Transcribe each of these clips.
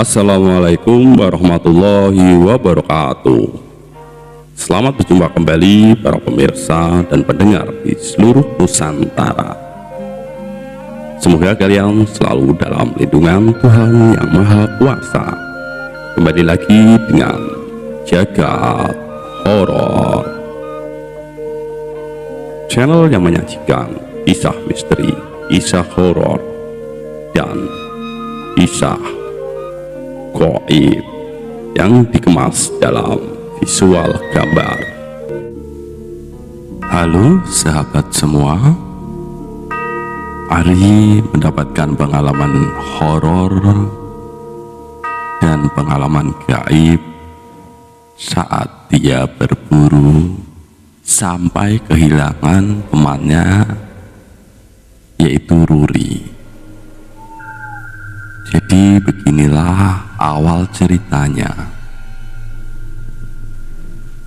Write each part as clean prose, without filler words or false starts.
Assalamualaikum warahmatullahi wabarakatuh. Selamat berjumpa kembali para pemirsa dan pendengar di seluruh Nusantara. Semoga kalian selalu dalam lindungan Tuhan Yang Maha Kuasa. Kembali lagi dengan Jagat Horor, channel yang menyajikan kisah misteri, kisah horor, dan kisah gaib yang dikemas dalam visual gambar. Halo sahabat semua, Ari mendapatkan pengalaman horor dan pengalaman gaib saat dia berburu sampai kehilangan temannya, yaitu Ruri. Jadi beginilah awal ceritanya.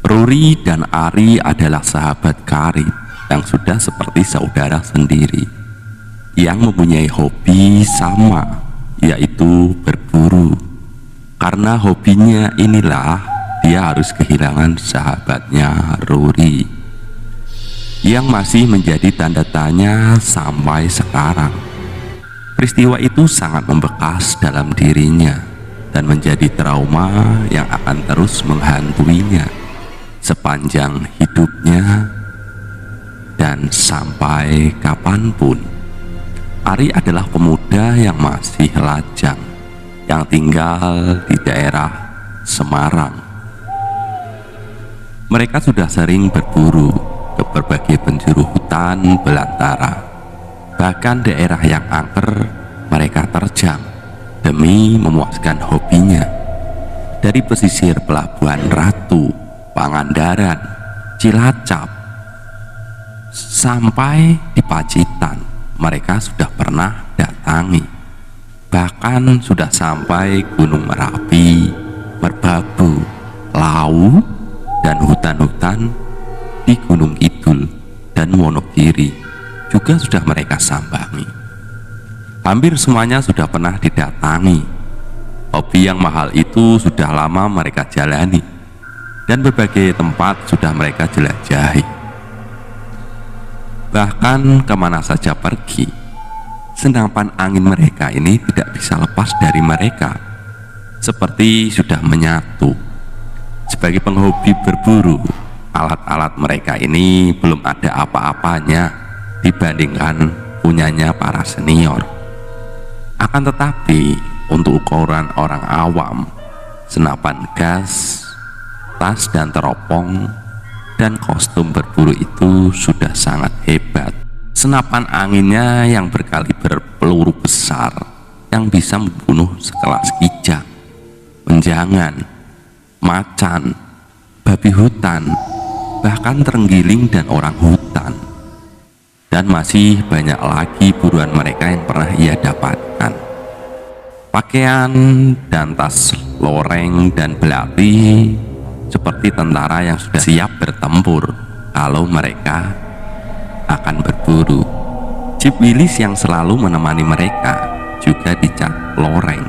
Ruri dan Ari adalah sahabat karib yang sudah seperti saudara sendiri, yang mempunyai hobi sama, yaitu berburu. Karena hobinya inilah dia harus kehilangan sahabatnya Ruri, yang masih menjadi tanda tanya sampai sekarang. Peristiwa itu sangat membekas dalam dirinya dan menjadi trauma yang akan terus menghantuinya sepanjang hidupnya dan sampai kapanpun. Ari adalah pemuda yang masih lajang, yang tinggal di daerah Semarang. Mereka sudah sering berburu ke berbagai penjuru hutan belantara. Bahkan daerah yang angker mereka terjang demi memuaskan hobinya. Dari pesisir Pelabuhan Ratu, Pangandaran, Cilacap, sampai di Pacitan mereka sudah pernah datangi. Bahkan sudah sampai Gunung Merapi, Merbabu, Lau, dan hutan-hutan di Gunung Kidul dan Wonogiri juga sudah mereka sambangi. Hampir semuanya sudah pernah didatangi. Hobi yang mahal itu sudah lama mereka jalani, dan berbagai tempat sudah mereka jelajahi. Bahkan kemana saja pergi, senapan angin mereka ini tidak bisa lepas dari mereka, seperti sudah menyatu. Sebagai penghobi berburu, alat-alat mereka ini belum ada apa-apanya dibandingkan punyanya para senior. Akan tetapi untuk ukuran orang awam, senapan gas, tas dan teropong, dan kostum berburu itu sudah sangat hebat. Senapan anginnya yang berkaliber peluru besar yang bisa membunuh sekelas kijang, menjangan, macan, babi hutan, bahkan terenggiling dan orang hutan. Dan masih banyak lagi buruan mereka yang pernah ia dapatkan. Pakaian dan tas loreng dan belati seperti tentara yang sudah siap bertempur kalau mereka akan berburu. Jeep Willys yang selalu menemani mereka juga dicap loreng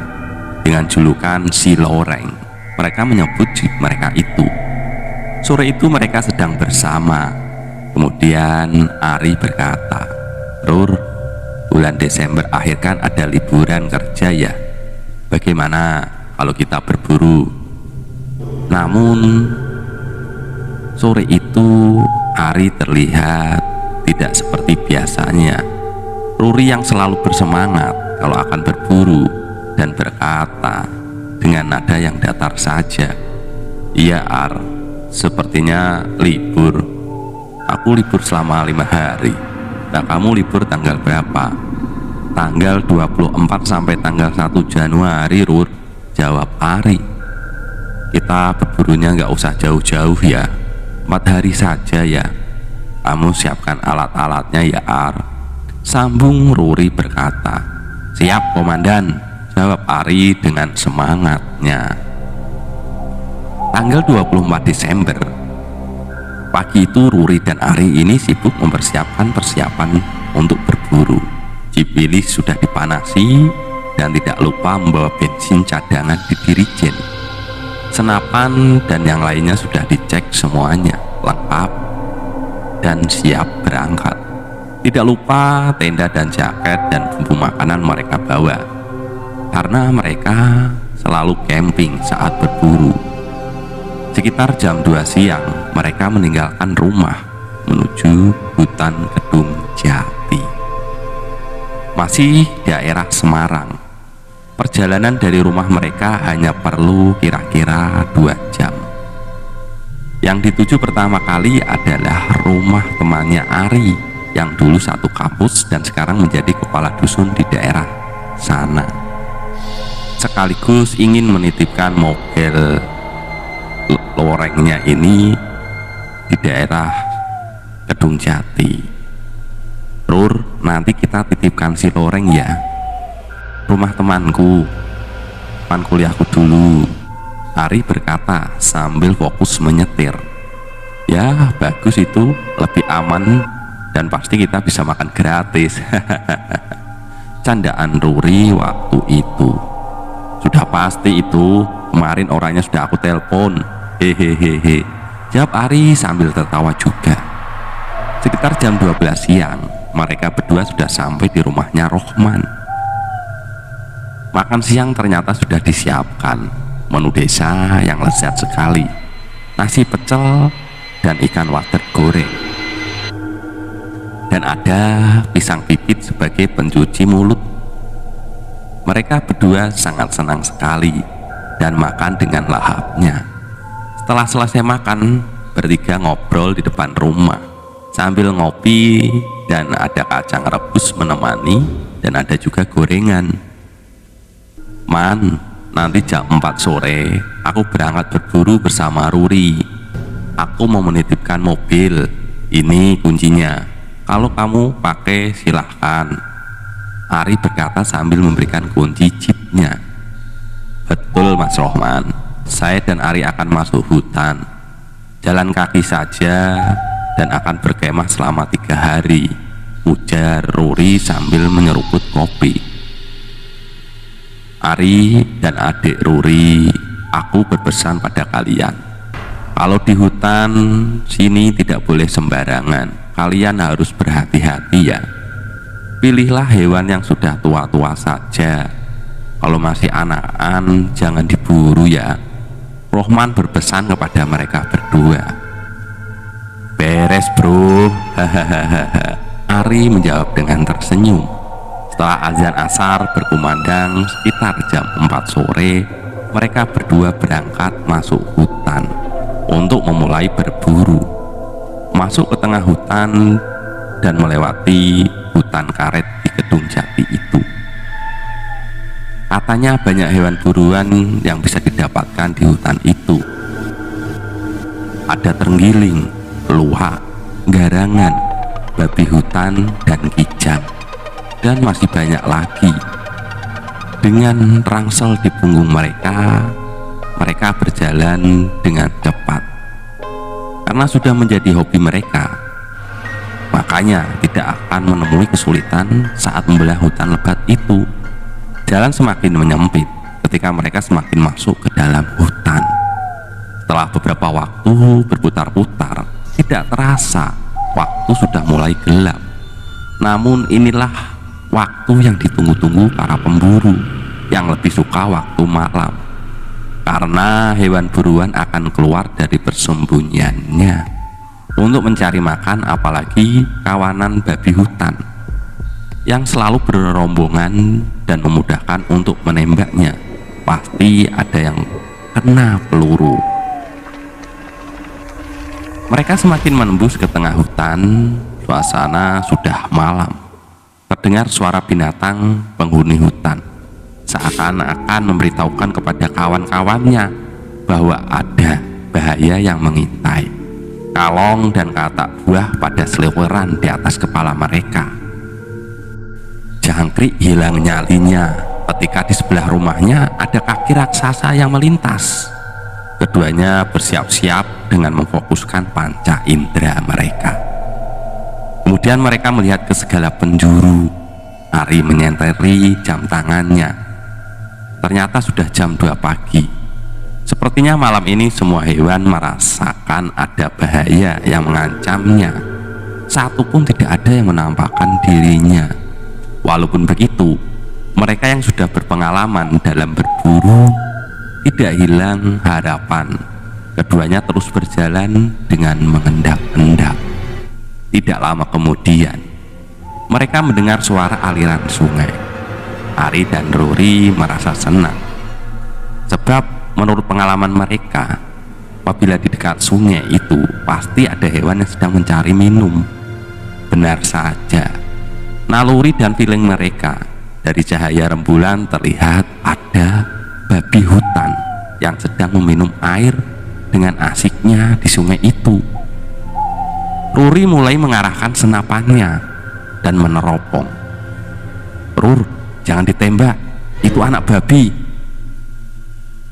dengan julukan si loreng. Mereka menyebut jeep mereka itu. Sore itu mereka sedang bersama. Kemudian Ari berkata, "Rur, bulan Desember akhir kan ada liburan kerja ya. Bagaimana kalau kita berburu?" Namun sore itu Ari terlihat tidak seperti biasanya. Ruri yang selalu bersemangat kalau akan berburu dan berkata dengan nada yang datar saja, "Iya Ar, sepertinya libur. Aku libur selama 5 hari. Nah, kamu libur tanggal berapa?" "Tanggal 24 sampai tanggal 1 Januari, Rur," jawab Ari. "Kita berburunya nggak usah jauh-jauh ya, 4 hari saja ya. Kamu siapkan alat-alatnya ya Ar," sambung Ruri berkata. "Siap komandan," jawab Ari dengan semangatnya. Tanggal 24 Desember pagi itu Ruri dan Ari ini sibuk mempersiapkan persiapan untuk berburu. Jeep Willys sudah dipanasi dan tidak lupa membawa bensin cadangan di dirijen. Senapan dan yang lainnya sudah dicek semuanya lengkap dan siap berangkat. Tidak lupa tenda dan jaket dan bumbu makanan mereka bawa, karena mereka selalu camping saat berburu. Sekitar jam 2 siang mereka meninggalkan rumah menuju hutan Kedung Jati, masih daerah Semarang. Perjalanan dari rumah mereka hanya perlu kira-kira 2 jam. Yang dituju pertama kali adalah rumah temannya Ari yang dulu satu kampus dan sekarang menjadi kepala dusun di daerah sana. Sekaligus ingin menitipkan mobil lorengnya ini di daerah Kedung Jati. Rur, nanti kita titipkan si loreng ya. Rumah teman kuliahku dulu, Ari berkata sambil fokus menyetir. Ya bagus, itu lebih aman dan pasti kita bisa makan gratis. Candaan Ruri waktu itu. Sudah pasti itu, kemarin orangnya sudah aku telepon. Hehehe, jawab Ari sambil tertawa juga. Sekitar jam 12 siang mereka berdua sudah sampai di rumahnya Rohman. Makan siang ternyata sudah disiapkan. Menu desa yang lezat sekali, nasi pecel dan ikan wader goreng, dan ada pisang pipit sebagai pencuci mulut. Mereka berdua sangat senang sekali dan makan dengan lahapnya. Setelah selesai makan, bertiga ngobrol di depan rumah sambil ngopi, dan ada kacang rebus menemani, dan ada juga gorengan. Man, nanti jam 4 sore aku berangkat berburu bersama Ruri. Aku mau menitipkan mobil, ini kuncinya. Kalau kamu pakai silahkan, Ari berkata sambil memberikan kunci jeepnya. Betul Mas Rohman, saya dan Ari akan masuk hutan, jalan kaki saja, dan akan berkemah selama 3 hari, ujar Ruri sambil menyeruput kopi. Ari dan adik Ruri, aku berpesan pada kalian, kalau di hutan sini tidak boleh sembarangan. Kalian harus berhati-hati ya. Pilihlah hewan yang sudah tua-tua saja. Kalau masih anakan jangan diburu ya. Rohman berpesan kepada mereka berdua. Beres bro, hahaha. Ari menjawab dengan tersenyum. Setelah azan asar berkumandang sekitar jam 4 sore, mereka berdua berangkat masuk hutan untuk memulai berburu. Masuk ke tengah hutan dan melewati hutan karet di Kedung Jati itu. Katanya banyak hewan buruan yang bisa didapatkan di hutan itu. Ada terenggiling, luwak, garangan, babi hutan, dan kijang, dan masih banyak lagi. Dengan rangsel di punggung mereka, mereka berjalan dengan cepat. Karena sudah menjadi hobi mereka, makanya tidak akan menemui kesulitan saat membelah hutan lebat itu. Jalan semakin menyempit ketika mereka semakin masuk ke dalam hutan. Setelah beberapa waktu berputar-putar, tidak terasa waktu sudah mulai gelap. Namun inilah waktu yang ditunggu-tunggu para pemburu yang lebih suka waktu malam, karena hewan buruan akan keluar dari persembunyiannya untuk mencari makan, apalagi kawanan babi hutan yang selalu berombongan dan memudahkan untuk menembaknya. Pasti ada yang kena peluru. Mereka semakin menembus ke tengah hutan. Suasana sudah malam. Terdengar suara binatang penghuni hutan, seakan-akan memberitahukan kepada kawan-kawannya bahwa ada bahaya yang mengintai. Kalong dan katak buah pada seliweran di atas kepala mereka. Jangkrik hilang nyalinya ketika di sebelah rumahnya ada kaki raksasa yang melintas. Keduanya bersiap-siap dengan memfokuskan panca indera mereka. Kemudian mereka melihat ke segala penjuru. Ari menyenteri jam tangannya. Ternyata sudah jam 2 pagi. Sepertinya malam ini semua hewan merasakan ada bahaya yang mengancamnya. Satu pun tidak ada yang menampakkan dirinya. Walaupun begitu, mereka yang sudah berpengalaman dalam berburu tidak hilang harapan. Keduanya terus berjalan dengan mengendap-endap. Tidak lama kemudian, mereka mendengar suara aliran sungai. Ari dan Rory merasa senang, sebab menurut pengalaman mereka, apabila di dekat sungai itu pasti ada hewan yang sedang mencari minum. Benar saja, naluri dan feeling mereka, dari cahaya rembulan terlihat ada babi hutan yang sedang meminum air dengan asiknya di sungai itu. Rory mulai mengarahkan senapannya dan meneropong. "Rur, jangan ditembak, itu anak babi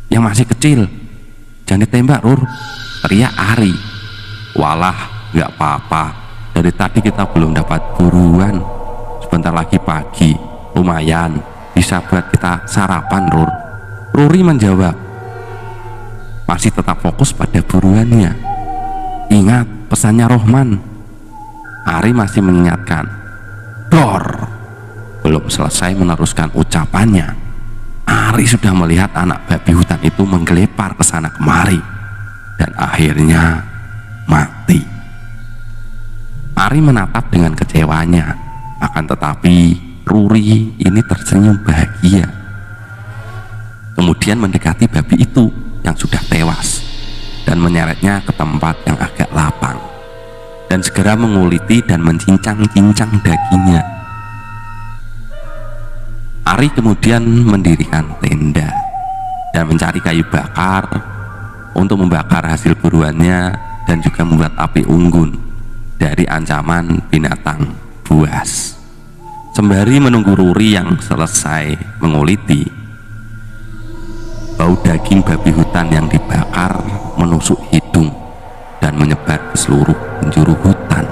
yang masih kecil. Jangan ditembak, Rur," teriak Ari. "Walah, gak apa-apa, dari tadi kita belum dapat buruan. Sebentar lagi pagi, lumayan bisa buat kita sarapan, Rur." Rory menjawab, masih tetap fokus pada buruannya. "Ingat pesannya Rohman." Ari masih mengingatkan. Dor! Belum selesai meneruskan ucapannya, Ari sudah melihat anak babi hutan itu menggelepar ke sana kemari dan akhirnya mati. Ari menatap dengan kecewanya, akan tetapi Rory ini tersenyum bahagia. Kemudian mendekati babi itu yang sudah tewas dan menyeretnya ke tempat yang agak lapang dan segera menguliti dan mencincang-cincang dagingnya. Ari kemudian mendirikan tenda dan mencari kayu bakar untuk membakar hasil buruannya dan juga membuat api unggun dari ancaman binatang buas. Sembari menunggu Rory yang selesai menguliti, bau daging babi hutan yang dibakar menusuk hidung dan menyebar ke seluruh penjuru hutan.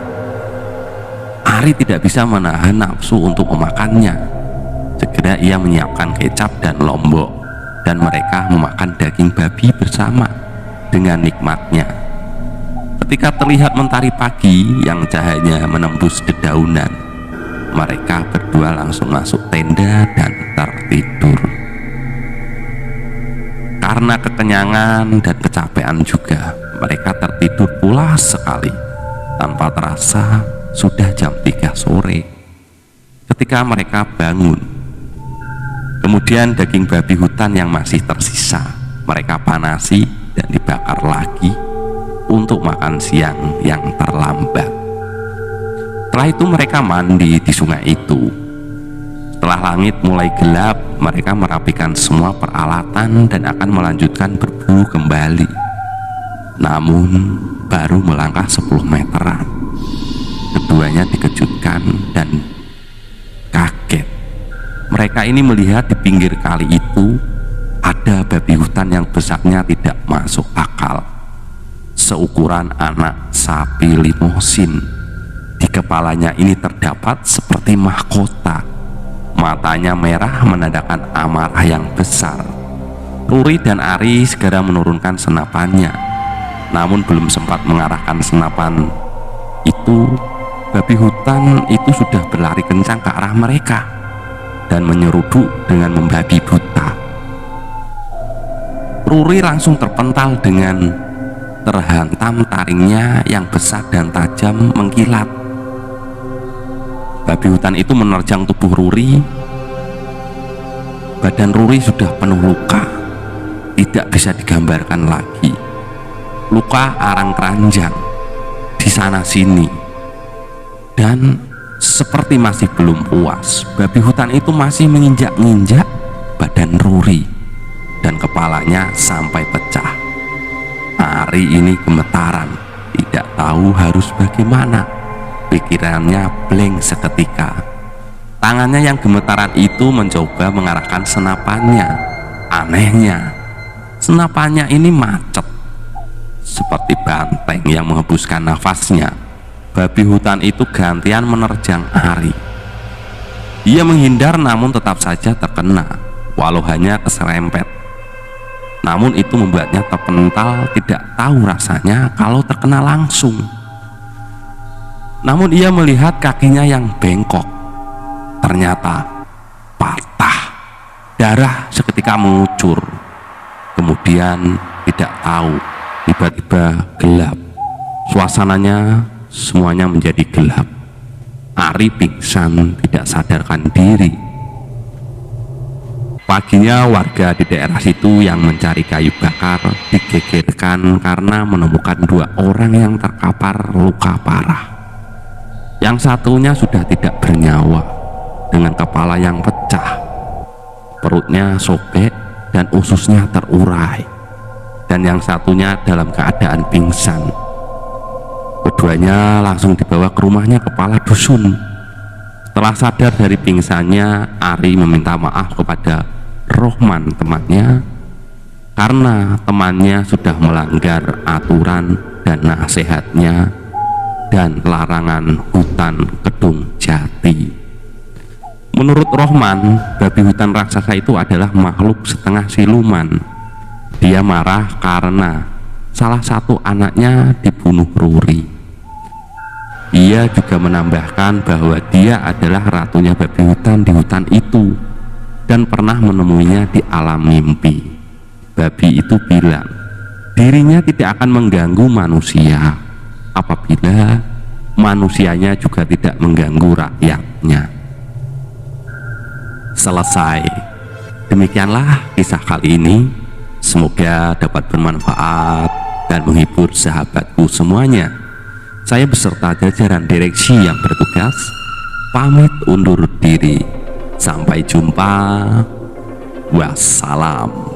Ari tidak bisa menahan nafsu untuk memakannya. Segera ia menyiapkan kecap dan lombok dan mereka memakan daging babi bersama dengan nikmatnya. Ketika terlihat mentari pagi yang cahayanya menembus dedaunan, mereka berdua langsung masuk tenda dan tertidur. Karena kekenyangan dan kecapean juga, mereka tertidur pulas sekali. Tanpa terasa sudah jam 3 sore ketika mereka bangun. Kemudian daging babi hutan yang masih tersisa mereka panasi dan dibakar lagi untuk makan siang yang terlambat. Setelah itu mereka mandi di sungai itu. Setelah langit mulai gelap, mereka merapikan semua peralatan dan akan melanjutkan berburu kembali. Namun baru melangkah 10 meteran, keduanya dikejutkan dan kaget. Mereka ini melihat di pinggir kali itu ada babi hutan yang besarnya tidak masuk akal, seukuran anak sapi limosin. Di kepalanya ini terdapat seperti mahkota. Matanya merah menandakan amarah yang besar. Rory dan Ari segera menurunkan senapannya. Namun belum sempat mengarahkan senapan itu, babi hutan itu sudah berlari kencang ke arah mereka dan menyeruduk dengan membabi buta. Rory langsung terpental dengan terhantam taringnya yang besar dan tajam mengkilat. Babi hutan itu menerjang tubuh Rory. Badan Rory sudah penuh luka, tidak bisa digambarkan lagi. Luka arang keranjang di sana sini. Dan seperti masih belum puas, babi hutan itu masih menginjak-injak badan Rory dan kepalanya sampai pecah. Ari ini gemetaran, tidak tahu harus bagaimana. Pikirannya blank seketika. Tangannya yang gemetaran itu mencoba mengarahkan senapannya. Anehnya, senapannya ini macet, seperti banteng yang menghembuskan nafasnya. Babi hutan itu gantian menerjang Ari. Ia menghindar namun tetap saja terkena, walau hanya keserempet. Namun itu membuatnya terpental, tidak tahu rasanya kalau terkena langsung. Namun ia melihat kakinya yang bengkok, ternyata patah. Darah seketika mengucur. Kemudian tidak tahu, tiba-tiba gelap. Suasananya semuanya menjadi gelap. Ari pingsan, tidak sadarkan diri. Paginya warga di daerah situ yang mencari kayu bakar digegerkan karena menemukan 2 orang yang terkapar luka parah. Yang satunya sudah tidak bernyawa dengan kepala yang pecah, perutnya sobek dan ususnya terurai, dan yang satunya dalam keadaan pingsan. Keduanya langsung dibawa ke rumahnya kepala dusun. Setelah sadar dari pingsannya, Ari meminta maaf kepada Rohman temannya karena temannya sudah melanggar aturan dan nasihatnya dan larangan hutan Kedung Jati. Menurut Rohman, babi hutan raksasa itu adalah makhluk setengah siluman. Dia marah karena salah satu anaknya dibunuh Ruri. Ia juga menambahkan bahwa dia adalah ratunya babi hutan di hutan itu dan pernah menemuinya di alam mimpi. Babi itu bilang dirinya tidak akan mengganggu manusia apabila manusianya juga tidak mengganggu rakyatnya. Selesai. Demikianlah kisah kali ini. Semoga dapat bermanfaat dan menghibur sahabatku semuanya. Saya beserta jajaran direksi yang bertugas pamit undur diri. Sampai jumpa. Wassalam.